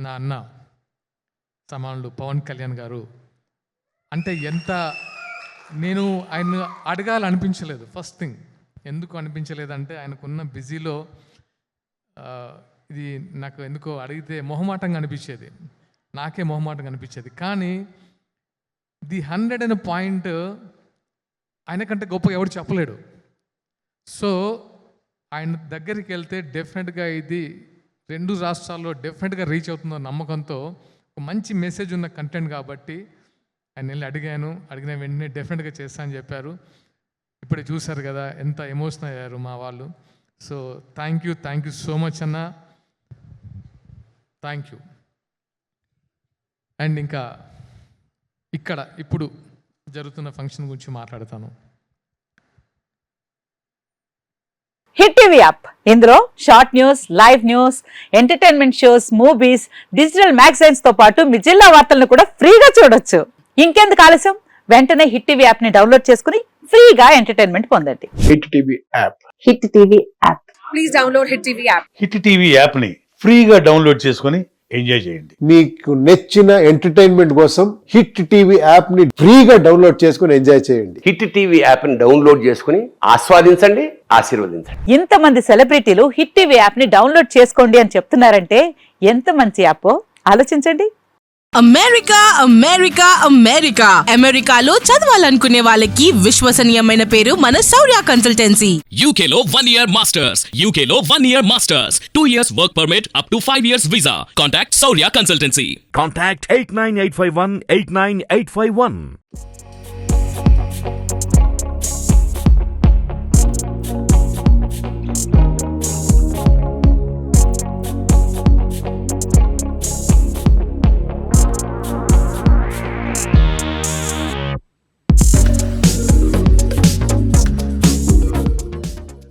నా అన్న సమానులు పవన్ కళ్యాణ్ గారు అంటే ఎంత నేను ఆయన అడగాలనిపించలేదు. ఫస్ట్ థింగ్ ఎందుకు అనిపించలేదంటే ఆయనకున్న బిజీలో ఇది నాకు ఎందుకో అడిగితే మొహమాటంగా అనిపించేది, నాకే మొహమాటంగా అనిపించేది. కానీ ది 100 పాయింట్ ఆయనకంటే గొప్ప ఎవరు చెప్పలేడు. సో ఆయన దగ్గరికి వెళ్తే డెఫినెట్గా ఇది 2 రాష్ట్రాల్లో డెఫినెట్గా రీచ్ అవుతుందో నమ్మకంతో ఒక మంచి మెసేజ్ ఉన్న కంటెంట్ కాబట్టి ఆయన వెళ్ళి అడిగిన వెంటనే డెఫినెట్గా చేస్తా అని చెప్పారు. ఇప్పుడే చూశారు కదా ఎంత ఎమోషనల్ అయ్యారు మా వాళ్ళు. So thank you so much అన్న, థ్యాంక్ యూ. అండ్ ఇంకా ఇప్పుడు జరుగుతున్న ఫంక్షన్ గురించి మాట్లాడతాను. హిట్ టీవీ యాప్, ఇందులో short news, live news, entertainment shows, movies, digital magazines తో పాటు మీ జిల్లా వార్తలను కూడా ఫ్రీగా చూడొచ్చు. ఇంకెందుకు ఆలస్యం, వెంటనే హిట్ టీవీ యాప్ ని డౌన్లోడ్ చేసుకుని ఫ్రీగా ఎంటర్టైన్మెంట్ పొందండి. Hit TV app, hit TV app, please download hit TV app. Hit TV app ని ఫ్రీగా డౌన్లోడ్ చేసుకుని ఎంజాయ్ చేయండి. మీకు నచ్చిన ఎంటర్టైన్మెంట్ కోసం హిట్ టీవీ యాప్ ని ఫ్రీగా డౌన్లోడ్ చేసుకుని ఎంజాయ్ చేయండి. హిట్ టీవీ యాప్ ని డౌన్లోడ్ చేసుకుని ఆస్వాదించండి, ఆశీర్వదించండి. ఇంతమంది సెలబ్రిటీలు హిట్ టీవీ యాప్ ని డౌన్లోడ్ చేసుకోండి అని చెప్తున్నారంటే ఎంత మంచి యాప్ ఆలోచించండి. అమెరికాలో చదవాలనుకునే వాళ్ళకి విశ్వసనీయమైన పేరు మన శౌర్య కన్సల్టెన్సీ. UK లో 1 year masters, 2 years work permit up to 5 years visa. Contact Saurya Consultancy. Contact 89851 89851.